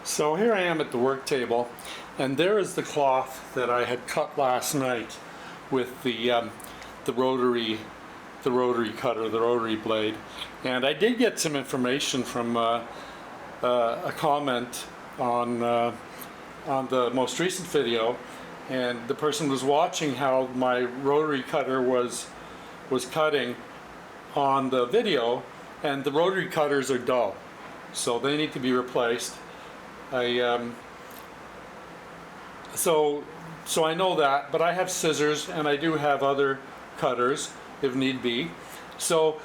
So here I am at the work table, and there is the cloth that I had cut last night with the rotary cutter, the rotary blade. And I did get some information from a comment on the most recent video, and the person was watching how my rotary cutter was cutting on the video, and the rotary cutters are dull, so they need to be replaced. So I know that, but I have scissors and I do have other cutters if need be. So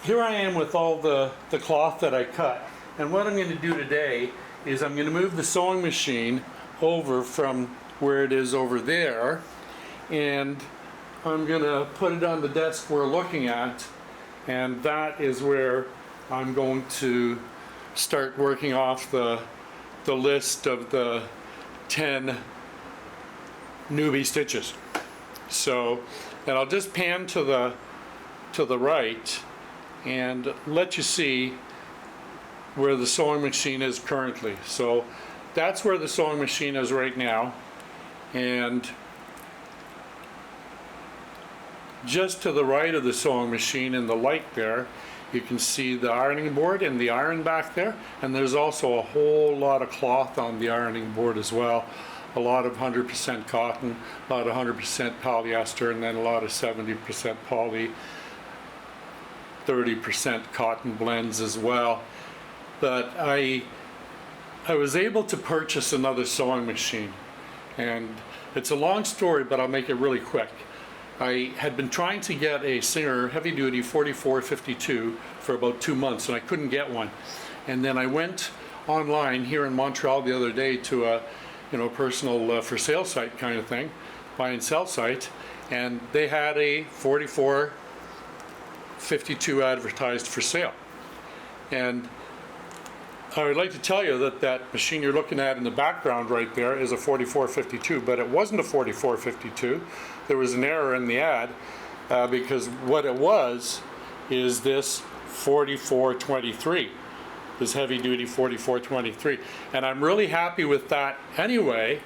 here I am with all the cloth that I cut, and what I'm going to do today is I'm going to move the sewing machine over from where it is over there, and I'm going to put it on the desk we're looking at, and that is where I'm going to start working off the list of the 10 newbie stitches. So, and I'll just pan to the right and let you see where the sewing machine is currently. So that's where the sewing machine is right now, and just to the right of the sewing machine in the light there, you can see the ironing board and the iron back there, and there's also a whole lot of cloth on the ironing board as well. A lot of 100% cotton, a lot of 100% polyester, and then a lot of 70% poly, 30% cotton blends as well. But I was able to purchase another sewing machine, and it's a long story, but I'll make it really quick. I had been trying to get a Singer heavy duty 4452 for about 2 months, and I couldn't get one. And then I went online here in Montreal the other day to a personal for sale site kind of thing, buy and sell site, and they had a 4452 advertised for sale. And I would like to tell you that that machine you're looking at in the background right there is a 4452, but it wasn't a 4452. There was an error in the ad because what it was is this 4423, this heavy duty 4423. And I'm really happy with that anyway,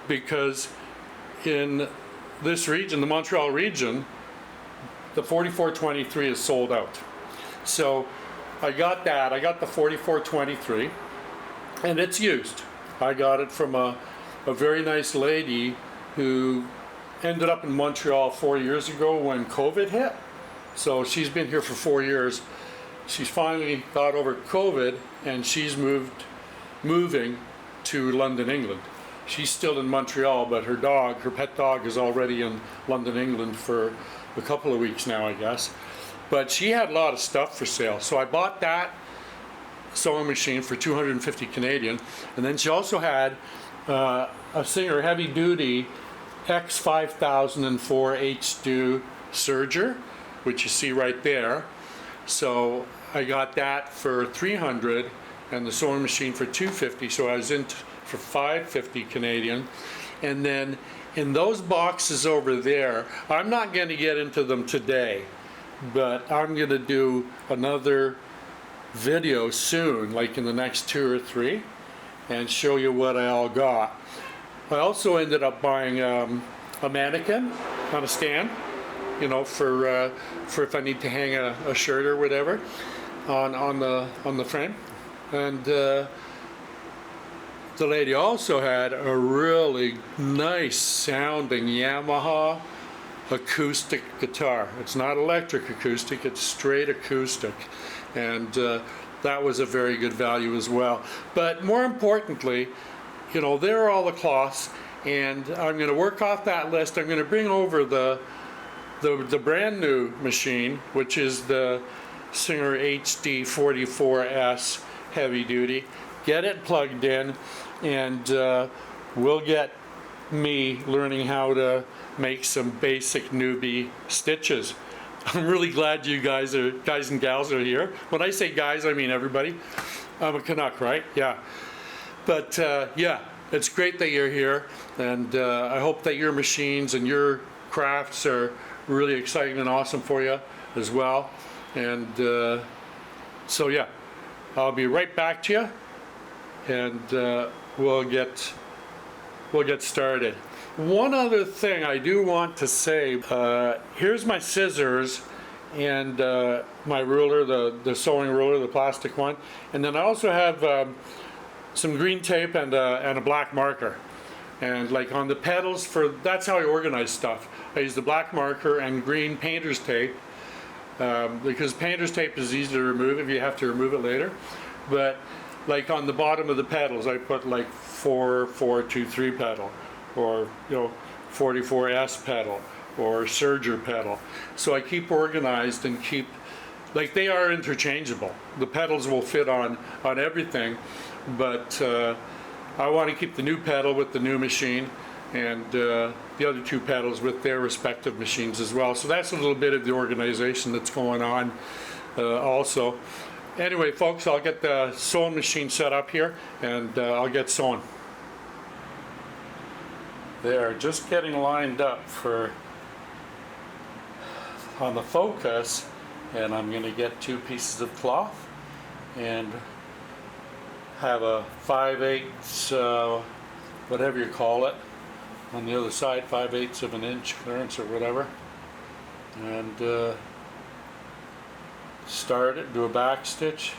because in this region, the Montreal region, the 4423 is sold out. So I got that. I got the 4423, and it's used. I got it from a very nice lady who ended up in Montreal 4 years ago when COVID hit. So she's been here for 4 years. She's finally got over COVID, and she's moving to London, England. She's still in Montreal, but her pet dog, is already in London, England for a couple of weeks now, I guess. But she had a lot of stuff for sale, so I bought that sewing machine for 250 Canadian, and then she also had a Singer heavy duty X5004 H-Do serger, which you see right there. So I got that for 300 and the sewing machine for 250, so I was in for 550 Canadian. And then in those boxes over there, I'm not going to get into them today, but I'm going to do another video soon, like in the next 2 or 3, and show you what I all got. I also ended up buying a mannequin on a stand, for if I need to hang a shirt or whatever on the frame. And the lady also had a really nice sounding Yamaha acoustic guitar. It's not electric acoustic, it's straight acoustic, and that was a very good value as well. But more importantly, there are all the cloths, and I'm going to work off that list. I'm going to bring over the brand new machine, which is the Singer HD 44S heavy duty, get it plugged in, and we'll get me learning how to make some basic newbie stitches. I'm really glad you guys and gals are here. When I say guys, I mean everybody. I'm a Canuck, right? Yeah. But yeah, it's great that you're here, and I hope that your machines and your crafts are really exciting and awesome for you as well. And so yeah, I'll be right back to you and we'll get started. One other thing I do want to say, here's my scissors and my ruler, the sewing ruler, the plastic one, and then I also have some green tape and a black marker. And like on the pedals, that's how I organize stuff. I use the black marker and green painter's tape, because painter's tape is easy to remove if you have to remove it later. But like on the bottom of the pedals, I put like 4-4-2-3 pedal, or 44S pedal, or serger pedal. So I keep organized and keep, like, they are interchangeable. The pedals will fit on everything, but I want to keep the new pedal with the new machine, and the other two pedals with their respective machines as well. So that's a little bit of the organization that's going on also. Anyway, folks, I'll get the sewing machine set up here, and I'll get sewing. They're just getting lined up on the focus, and I'm going to get 2 pieces of cloth and have a 5/8 whatever you call it on the other side, 5/8 of an inch clearance or whatever, and start it, do a back stitch,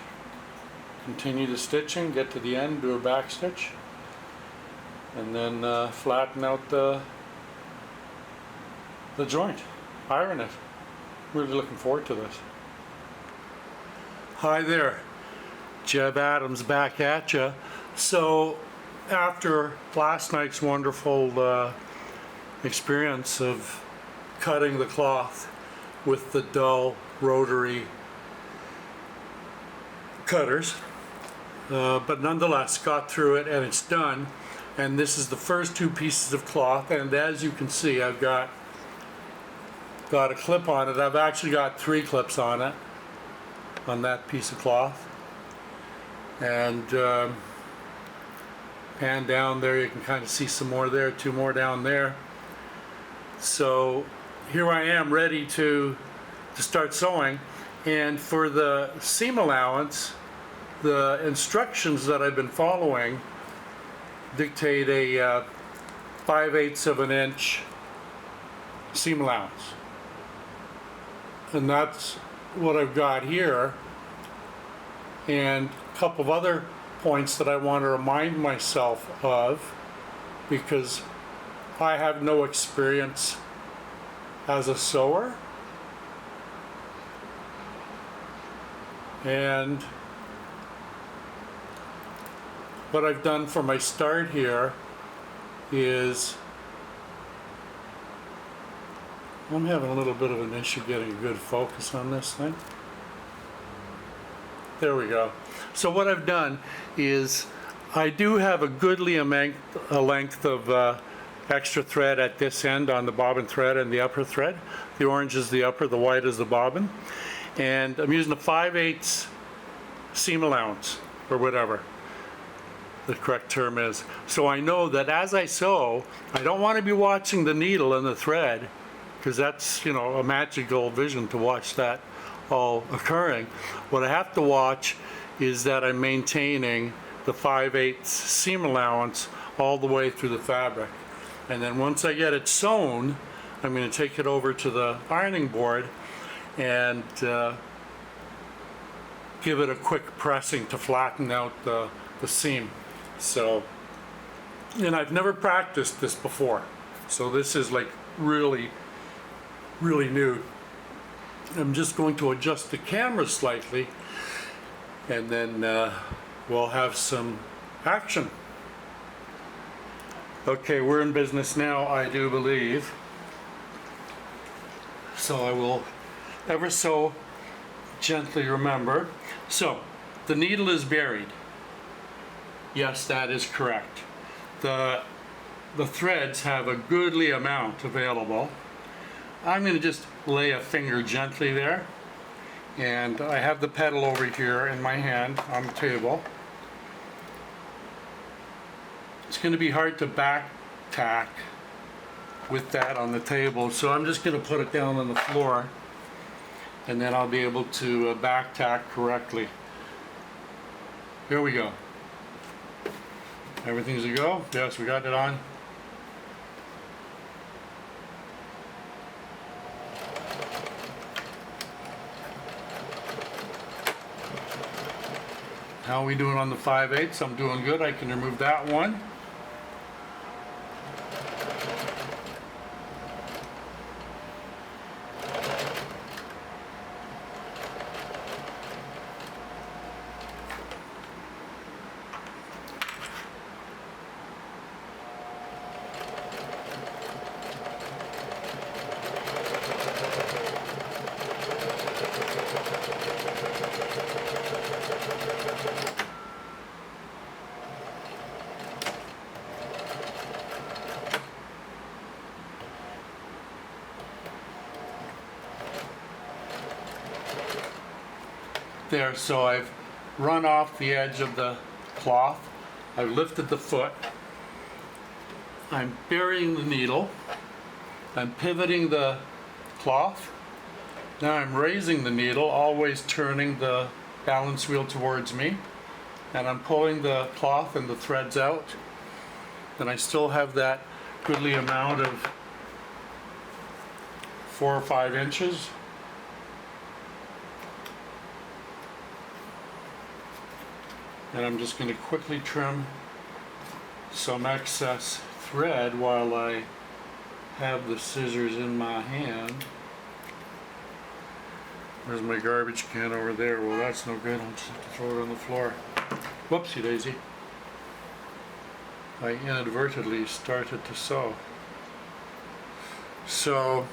continue the stitching, get to the end, do a back stitch, and then flatten out the joint, iron it. Really looking forward to this. Hi there, Jebb Adams back at ya. So after last night's wonderful experience of cutting the cloth with the dull rotary cutters, but nonetheless got through it and it's done. And this is the first 2 pieces of cloth, and as you can see, I've got a clip on it. I've actually got 3 clips on it, on that piece of cloth. And pan down there, you can kind of see some more there, 2 more down there. So here I am ready to start sewing. And for the seam allowance, the instructions that I've been following dictate a 5/8 of an inch seam allowance. And that's what I've got here. And a couple of other points that I want to remind myself of, because I have no experience as a sewer, and what I've done for my start here is, I'm having a little bit of an issue getting a good focus on this thing. There we go. So what I've done is, I do have a goodly length of extra thread at this end on the bobbin thread and the upper thread. The orange is the upper, the white is the bobbin. And I'm using a 5/8 seam allowance, or whatever the correct term is. So I know that as I sew, I don't want to be watching the needle and the thread, because that's, a magical vision to watch that all occurring. What I have to watch is that I'm maintaining the 5/8 seam allowance all the way through the fabric. And then once I get it sewn, I'm going to take it over to the ironing board and give it a quick pressing to flatten out the seam. So, and I've never practiced this before, so this is like really new. I'm just going to adjust the camera slightly, and then we'll have some action. Okay, we're in business now, I do believe. So I will ever so gently remember. So, the needle is buried. Yes, that is correct. The threads have a goodly amount available. I'm going to just lay a finger gently there, and I have the pedal over here in my hand on the table. It's going to be hard to back tack with that on the table, so I'm just going to put it down on the floor, and then I'll be able to back tack correctly. Here we go. Everything's a go? Yes, we got it on. How are we doing on the 5/8? I'm doing good. I can remove that one. There, so I've run off the edge of the cloth. I've lifted the foot. I'm burying the needle. I'm pivoting the cloth. Now I'm raising the needle, always turning the balance wheel towards me. And I'm pulling the cloth and the threads out. And I still have that goodly amount of 4 or 5 inches. And I'm just going to quickly trim some excess thread while I have the scissors in my hand. There's my garbage can over there. Well, that's no good. I'll just have to throw it on the floor. Whoopsie daisy. I inadvertently started to sew. So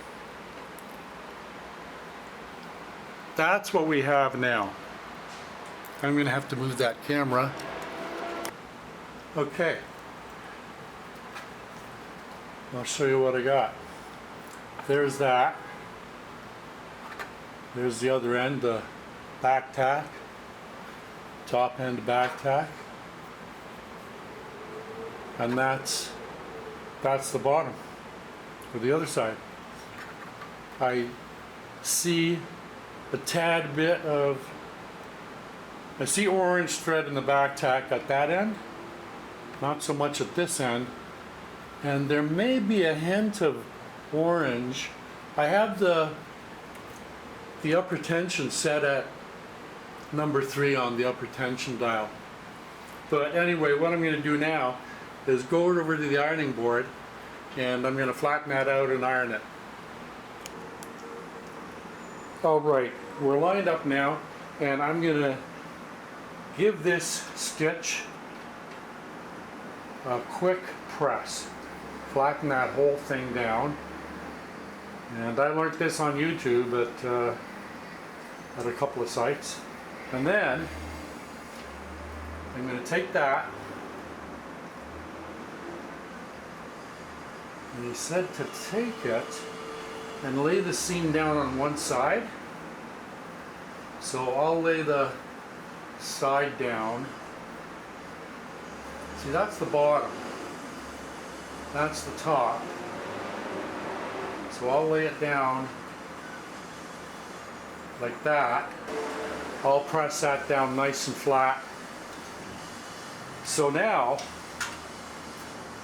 that's what we have now. I'm going to have to move that camera. Okay. I'll show you what I got. There's that. There's the other end, the back tack. Top end back tack. And that's the bottom for the other side. I see a tad bit of I see orange thread in the back tack at that end, not so much at this end, and there may be a hint of orange. I have the upper tension set at number 3 on the upper tension dial. But anyway, what I'm going to do now is go over to the ironing board and I'm going to flatten that out and iron it. Alright, we're lined up now and I'm going to give this stitch a quick press. Flatten that whole thing down. And I learned this on YouTube at a couple of sites. And then I'm going to take that, and he said to take it and lay the seam down on one side. So I'll lay the side down. See, that's the bottom. That's the top. So I'll lay it down like that. I'll press that down nice and flat. So now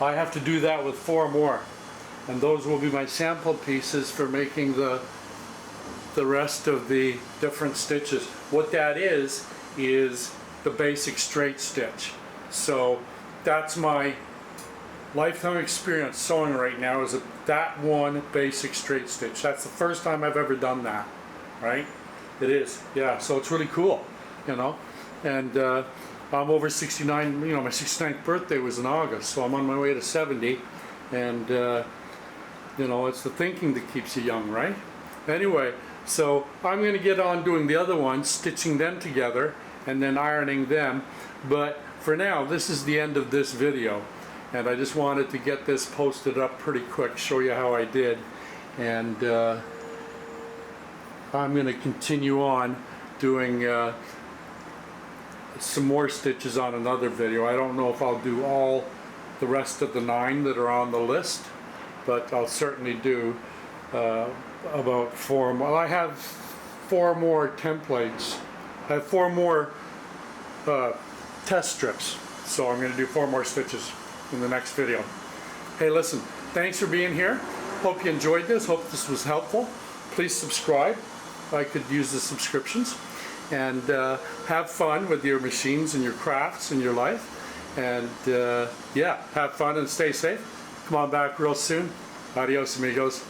I have to do that with 4 more. And those will be my sample pieces for making the rest of the different stitches. What that is the basic straight stitch. So that's my lifetime experience sewing right now, is that one basic straight stitch. That's the first time I've ever done that, right? It is, yeah, so it's really cool, you know. And I'm over 69, you know, my 69th birthday was in August, so I'm on my way to 70. And, you know, it's the thinking that keeps you young, right? Anyway, so I'm going to get on doing the other ones, stitching them together, and then ironing them. But for now, this is the end of this video. And I just wanted to get this posted up pretty quick, show you how I did. And I'm going to continue on doing some more stitches on another video. I don't know if I'll do all the rest of the 9 that are on the list, but I'll certainly do about 4 more. I have 4 more templates. I have 4 more test strips. So I'm going to do 4 more stitches in the next video. Hey, listen, thanks for being here. Hope you enjoyed this. Hope this was helpful. Please subscribe. I could use the subscriptions. And have fun with your machines and your crafts in your life. And yeah, have fun and stay safe. Come on back real soon. Adios, amigos.